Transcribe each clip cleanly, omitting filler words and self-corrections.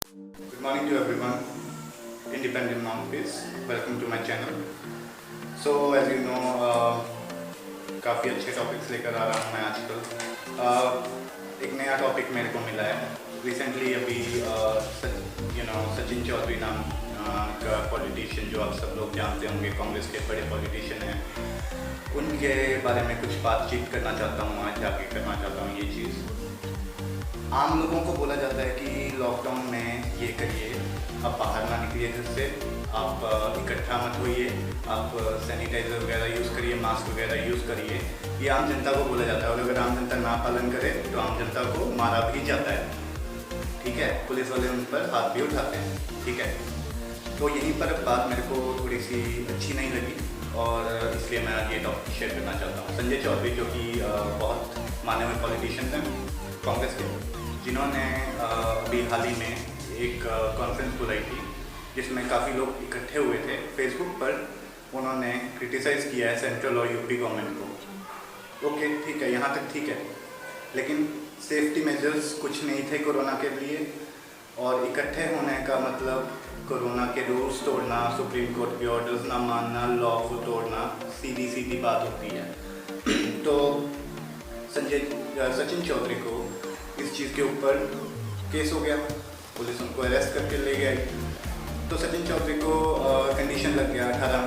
Good morning to everyone. Independent Monkeys. Welcome to my channel. So as you know, काफ़ी अच्छे topics लेकर आ रहा हूँ मैं आजकल। एक नया टॉपिक मेरे को मिला है रिसेंटली अभी। सचिन चौधरी नाम का पॉलिटिशियन जो आप सब लोग जानते होंगे, कांग्रेस के बड़े पॉलिटिशियन हैं, उनके बारे में कुछ बातचीत करना चाहता हूँ। आज जाके करना चाहता हूँ ये चीज़। आम लोगों को बोला जाता है कि लॉकडाउन में ये करिए, आप बाहर ना निकलिए घर से, आप इकट्ठा मत होइए, आप सैनिटाइज़र वगैरह यूज़ करिए, मास्क वगैरह यूज़ करिए। ये आम जनता को बोला जाता है और अगर आम जनता ना पालन करे तो आम जनता को मारा भी जाता है। ठीक है, पुलिस वाले उन पर हाथ भी उठाते हैं। ठीक है, तो यहीं पर बात मेरे को थोड़ी सी अच्छी नहीं लगी और इसलिए मैं ये टॉपिक शेयर करना चाहता हूँ। संजय चौधरी जो कि बहुत माने हुए पॉलिटिशियन हैं कांग्रेस के, जिन्होंने अभी हाल ही में एक कॉन्फ्रेंस बुलाई थी जिसमें काफ़ी लोग इकट्ठे हुए थे। फेसबुक पर उन्होंने क्रिटिसाइज़ किया है सेंट्रल और यूपी गवर्नमेंट को। ओके, ठीक है, यहाँ तक ठीक है, लेकिन सेफ्टी मेजर्स कुछ नहीं थे कोरोना के लिए और इकट्ठे होने का मतलब कोरोना के रूल्स तोड़ना, सुप्रीम कोर्ट के ऑर्डर्स ना मानना, लॉ को तोड़ना सीधी सीधी बात होती है। तो सचिन चौधरी को इस चीज़ के ऊपर केस हो गया, पुलिस उनको अरेस्ट करके ले गई। तो सचिन चौधरी को कंडीशन लग गया 18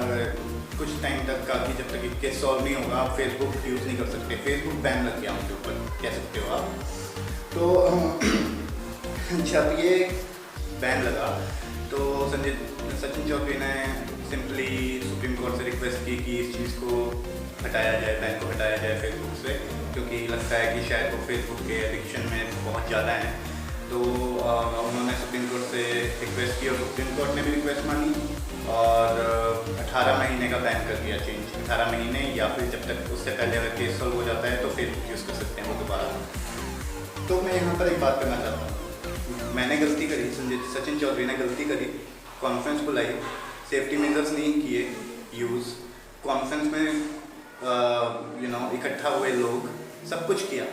कुछ टाइम तक का कि जब तक ये केस सॉल्व नहीं होगा आप फेसबुक यूज़ नहीं कर सकते। फेसबुक बैन लग गया उनके ऊपर, कह सकते हो आप। तो जब ये बैन लगा तो सचिन चौधरी ने सिंपली सुप्रीम कोर्ट से रिक्वेस्ट की कि इस चीज़ को हटाया जाए, बैन को हटाया जाए फेसबुक से, क्योंकि लगता है कि शायद वो फेसबुक के एडिक्शन में बहुत ज़्यादा हैं। तो उन्होंने सुप्रीम कोर्ट से रिक्वेस्ट की और सुप्रीम कोर्ट ने भी रिक्वेस्ट मानी और 18 महीने का बैन कर दिया चेंज। 18 महीने या फिर जब तक उससे पहले अगर केस सॉल्व हो जाता है तो फेसबुक यूज़ कर सकते हैं वो दोबारा। तो मैं यहाँ पर एक बात करना चाहता हूँ, मैंने गलती करी, सचिन चौधरी ने गलती करी, कॉन्फ्रेंस बुलाई, सेफ्टी मेजर्स नहीं किए यूज़, कॉन्फ्रेंस में इकट्ठा हुए लोग, सब कुछ किया।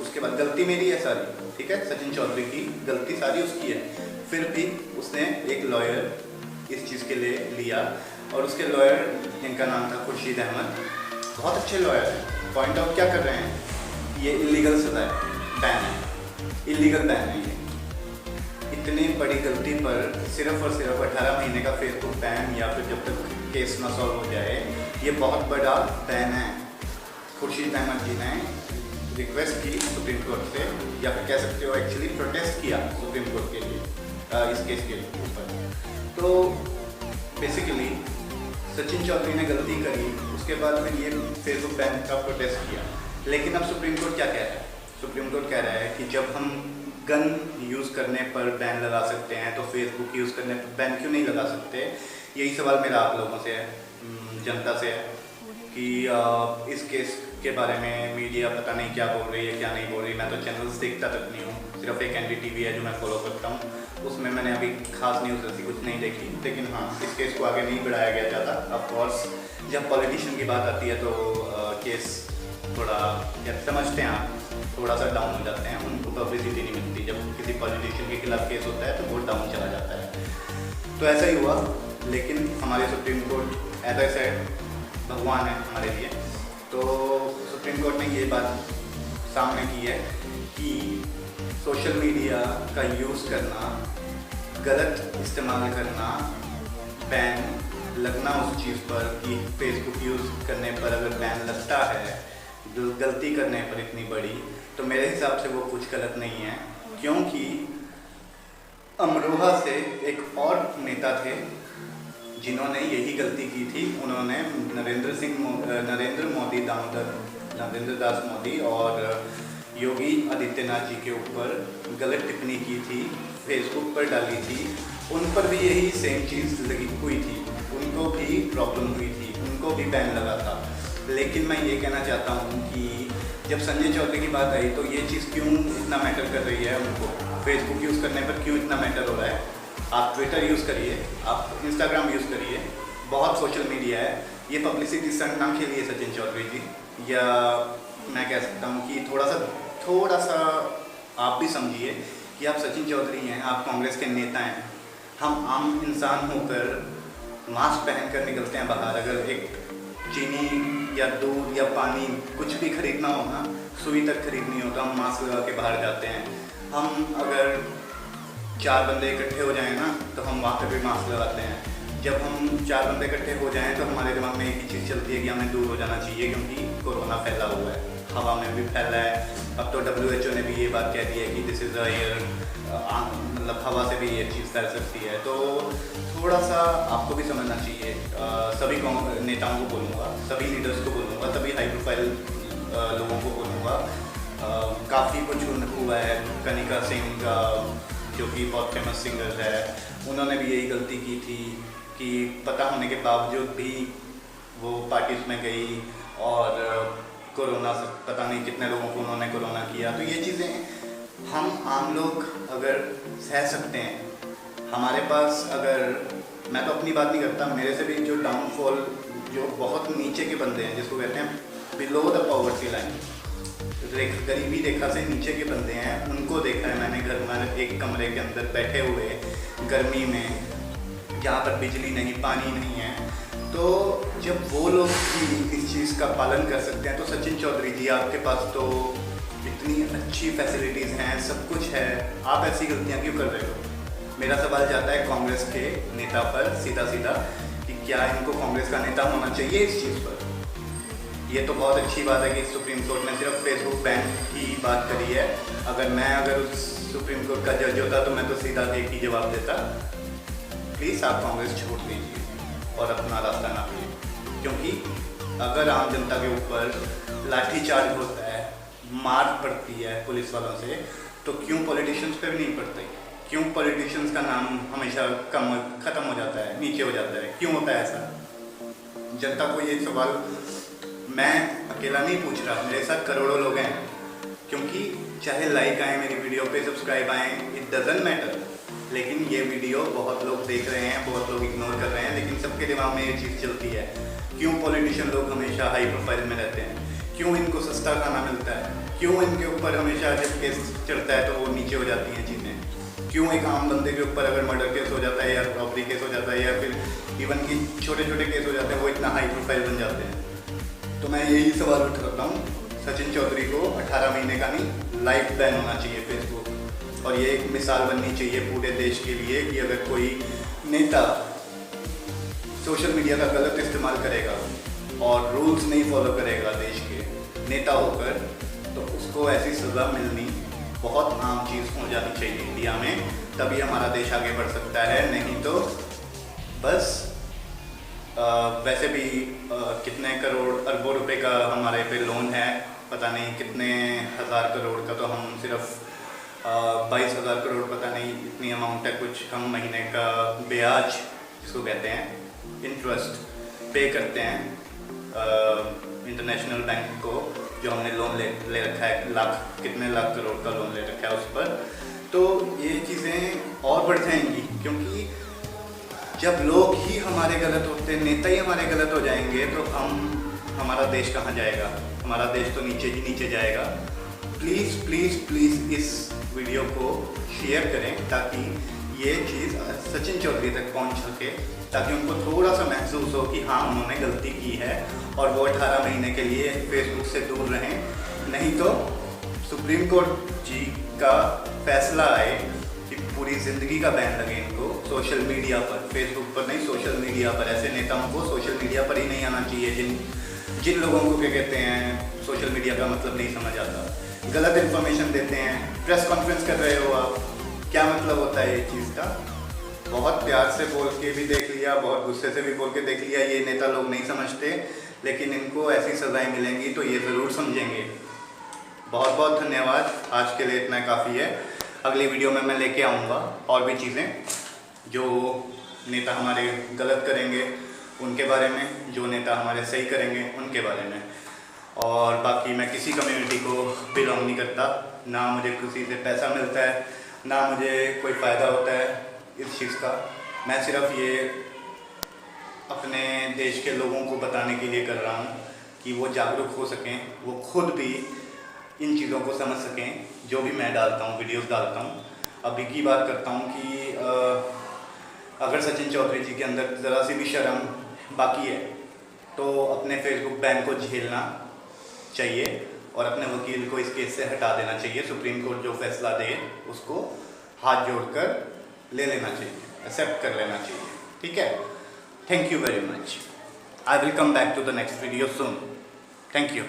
उसके बाद गलती मेरी है सारी, ठीक है, सचिन चौधरी की गलती सारी उसकी है। फिर भी उसने एक लॉयर इस चीज़ के लिए लिया और उसके लॉयर जिनका नाम था खुर्शीद अहमद, बहुत अच्छे लॉयर हैं, पॉइंट आउट क्या कर रहे हैं, ये इलीगल सजा है, बैन है, इलीगल बैन है ये। इतनी बड़ी गलती पर सिर्फ और सिर्फ 18 महीने का फेसबुक बैन या फिर जब तक केस ना सॉल्व हो जाए, ये बहुत बड़ा बैन है। खुर्शीद अहमद जी ने रिक्वेस्ट की सुप्रीम कोर्ट से, या फिर कह सकते हो एक्चुअली प्रोटेस्ट किया सुप्रीम कोर्ट के लिए इस केस के ऊपर। तो बेसिकली सचिन चौधरी ने गलती करी, उसके बाद फिर ये फेसबुक बैन का प्रोटेस्ट किया। लेकिन अब सुप्रीम कोर्ट क्या कह रहा है? सुप्रीम कोर्ट कह रहा है कि जब हम गन यूज़ करने पर बैन लगा सकते हैं तो फेसबुक यूज़ करने पर बैन क्यों नहीं लगा सकते? यही सवाल मेरा आप लोगों से है, जनता से है, कि इस केस के बारे में मीडिया पता नहीं क्या बोल रही है, क्या नहीं बोल रही। मैं तो चैनल्स देखता तक नहीं हूँ, सिर्फ एक NDTV है जो मैं फॉलो करता हूँ, उसमें मैंने अभी खास न्यूज़ ऐसी कुछ नहीं देखी। लेकिन हाँ, इस केस को आगे नहीं बढ़ाया गया ज़्यादा। ऑफकोर्स जब पॉलिटिशियन की बात आती है तो केस थोड़ा, जब समझते हैं आप, थोड़ा सा डाउन हो जाते हैं, उनको पब्लिसिटी नहीं मिलती। जब किसी पॉलिटिशियन के खिलाफ केस होता है तो बहुत डाउन चला जाता है। तो ऐसा ही हुआ, लेकिन हमारे Supreme Court as I said भगवान है हमारे लिए। तो सुप्रीम कोर्ट ने ये बात सामने की है कि सोशल मीडिया का यूज़ करना, गलत इस्तेमाल करना, बैन लगना उस चीज़ पर कि फेसबुक यूज़ करने पर अगर बैन लगता है गलती करने पर इतनी बड़ी, तो मेरे हिसाब से वो कुछ गलत नहीं है। क्योंकि अमरोहा से एक और नेता थे जिन्होंने यही गलती की थी। उन्होंने नरेंद्र दास मोदी और योगी आदित्यनाथ जी के ऊपर गलत टिप्पणी की थी, फेसबुक पर डाली थी। उन पर भी यही सेम चीज़ लगी हुई थी, उनको भी प्रॉब्लम हुई थी, उनको भी बैन लगा था। लेकिन मैं ये कहना चाहता हूँ कि जब संजय चौधरी की बात आई तो ये चीज़ क्यों इतना मैटर कर रही है उनको, फेसबुक यूज़ करने पर क्यों इतना मैटर हो रहा है? आप ट्विटर यूज़ करिए, आप इंस्टाग्राम यूज़ करिए, बहुत सोशल मीडिया है। ये पब्लिसिटी स्टंट ना खेलिए सचिन चौधरी जी, या मैं कह सकता हूँ कि थोड़ा सा आप भी समझिए कि आप सचिन चौधरी हैं, आप कांग्रेस के नेता हैं, हम आम इंसान होकर मास्क पहन कर निकलते हैं बाहर। अगर एक चीनी या दूध या पानी कुछ भी खरीदना हो ना, सुई तक खरीदनी हो, तो हम मास्क लगा के बाहर जाते हैं। हम अगर 4 बंदे इकट्ठे हो जाएं ना, तो हम वहाँ पे भी मास्क लगाते हैं। जब हम 4 बंदे इकट्ठे हो जाएं तो हमारे दिमाग में एक ही चीज़ चलती है कि हमें दूर हो जाना चाहिए, क्योंकि कोरोना फैला हुआ है, हवा में भी फैला है। अब तो WHO ने भी ये बात कह दी है कि दिस इज़ अ एयर, मतलब हवा से भी ये चीज़ फैल सकती है। तो थोड़ा सा आपको भी समझना चाहिए। सभी नेताओं को बोलूँगा, सभी लीडर्स को बोलूँगा, सभी हाई प्रोफाइल लोगों को बोलूँगा। काफ़ी कुछ हुआ है, कनिका सिंह का जो कि बहुत फेमस सिंगर है, उन्होंने भी यही गलती की थी कि पता होने के बावजूद भी वो पार्टीज में गई और कोरोना से पता नहीं कितने लोगों को उन्होंने कोरोना किया। तो ये चीज़ें हम आम लोग अगर सह सकते हैं, हमारे पास अगर, मैं तो अपनी बात नहीं करता, मेरे से भी जो डाउनफॉल, जो बहुत नीचे के बंदे हैं, जिसको कहते हैं बिलो द पॉवर्टी लाइन, गरीबी रेखा से नीचे के बंदे हैं, उनको देखा है मैंने घर में एक कमरे के अंदर बैठे हुए गर्मी में, जहाँ पर बिजली नहीं, पानी नहीं है। तो जब वो लोग भी इस चीज़ का पालन कर सकते हैं, तो सचिन चौधरी जी, आपके पास तो इतनी अच्छी फैसिलिटीज़ हैं, सब कुछ है, आप ऐसी गलतियाँ क्यों कर रहे हो? मेरा सवाल जाता है कांग्रेस के नेता पर सीधा सीधा कि क्या इनको कांग्रेस का नेता होना चाहिए इस चीज़ पर? ये तो बहुत अच्छी बात है कि सुप्रीम कोर्ट ने सिर्फ फेसबुक बैन की बात करी है। अगर उस सुप्रीम कोर्ट का जज होता तो मैं तो सीधा एक ही जवाब देता, प्लीज़ आप कांग्रेस छोड़ दीजिए और अपना रास्ता ना लीजिए। क्योंकि अगर आम जनता के ऊपर लाठीचार्ज होता है, मार पड़ती है पुलिस वालों से, तो क्यों पॉलिटिशियंस पे भी नहीं पड़ती? क्यों पॉलिटिशियंस का नाम हमेशा ख़त्म हो जाता है, नीचे हो जाता है? क्यों होता है ऐसा? जनता को ये सवाल मैं अकेला नहीं पूछ रहा, मेरे साथ करोड़ों लोग हैं। क्योंकि चाहे लाइक आए मेरी वीडियो पे, सब्सक्राइब आए, इट डजंट मैटर, लेकिन ये वीडियो बहुत लोग देख रहे हैं, बहुत लोग इग्नोर कर रहे हैं, लेकिन सबके दिमाग में ये चीज़ चलती है, क्यों पॉलिटिशियन लोग हमेशा हाई प्रोफाइल में रहते हैं, क्यों इनको सस्ता खाना मिलता है, क्यों इनके ऊपर हमेशा जब केस चढ़ता है तो वो नीचे हो जाती हैं चीज़ें, क्यों एक आम बंदे के ऊपर अगर मर्डर केस हो जाता है या रॉबरी केस हो जाता है या फिर इवन की छोटे छोटे केस हो जाते हैं, वो इतना हाई प्रोफाइल बन जाते हैं। तो मैं यही सवाल उठाता हूँ, सचिन चौधरी को 18 महीने का नहीं, लाइफ बैन होना चाहिए फेसबुक। और ये एक मिसाल बननी चाहिए पूरे देश के लिए कि अगर कोई नेता सोशल मीडिया का गलत इस्तेमाल करेगा और रूल्स नहीं फॉलो करेगा देश के नेता होकर, तो उसको ऐसी सज़ा मिलनी बहुत आम चीज़ हो जानी चाहिए इंडिया में, तभी हमारा देश आगे बढ़ सकता है। नहीं तो बस वैसे भी कितने करोड़ अरबों रुपए का हमारे पे लोन है, पता नहीं कितने हज़ार करोड़ का, तो हम सिर्फ 22,000 करोड़ पता नहीं इतनी अमाउंट है कुछ, हम महीने का ब्याज जिसको कहते हैं इंटरेस्ट पे करते हैं इंटरनेशनल बैंक को, जो हमने लोन ले रखा है, कितने लाख करोड़ का लोन ले रखा है उस पर। तो ये चीज़ें और बढ़ जाएंगी, क्योंकि जब लोग ही हमारे गलत होते हैं, नेता ही हमारे गलत हो जाएंगे, तो हमारा देश कहाँ जाएगा? हमारा देश तो नीचे ही नीचे जाएगा। प्लीज़ प्लीज़ प्लीज़ इस वीडियो को शेयर करें ताकि ये चीज़ सचिन चौधरी तक पहुंच सके, ताकि उनको थोड़ा सा महसूस हो कि हाँ उन्होंने गलती की है और वो 18 महीने के लिए फेसबुक से दूर रहें। नहीं तो सुप्रीम कोर्ट जी का फैसला आए कि पूरी ज़िंदगी का बैन लगे इनको सोशल मीडिया पर, फेसबुक पर नहीं, सोशल मीडिया पर। ऐसे नेताओं को सोशल मीडिया पर ही नहीं आना चाहिए जिन लोगों को क्या कहते हैं सोशल मीडिया का मतलब नहीं समझ आता, गलत इन्फॉर्मेशन देते हैं। प्रेस कॉन्फ्रेंस कर रहे हो आप, क्या मतलब होता है ये चीज़ का? बहुत प्यार से बोल के भी देख लिया, बहुत गुस्से से भी बोल के देख लिया, ये नेता लोग नहीं समझते, लेकिन इनको ऐसी सज़ाएं मिलेंगी तो ये ज़रूर समझेंगे। बहुत बहुत धन्यवाद, आज के लिए इतना काफ़ी है। अगली वीडियो में मैं लेके आऊँगा और भी चीज़ें जो नेता हमारे गलत करेंगे उनके बारे में, जो नेता हमारे सही करेंगे उनके बारे में। और बाकी मैं किसी कम्युनिटी को बिलोंग नहीं करता, ना मुझे किसी से पैसा मिलता है, ना मुझे कोई फ़ायदा होता है इस चीज़ का। मैं सिर्फ ये अपने देश के लोगों को बताने के लिए कर रहा हूँ कि वो जागरूक हो सकें, वो खुद भी इन चीज़ों को समझ सकें जो भी मैं डालता हूँ, वीडियोस डालता हूँ। अभी की बात करता हूँ कि अगर सचिन चौधरी जी के अंदर ज़रा सी भी शर्म बाकी है तो अपने फेसबुक बैन को झेलना चाहिए और अपने वकील को इस केस से हटा देना चाहिए। सुप्रीम कोर्ट जो फैसला दे उसको हाथ जोड़कर ले लेना चाहिए, एक्सेप्ट कर लेना चाहिए। ठीक है, thank you very much. I will come back to the next video soon. Thank you.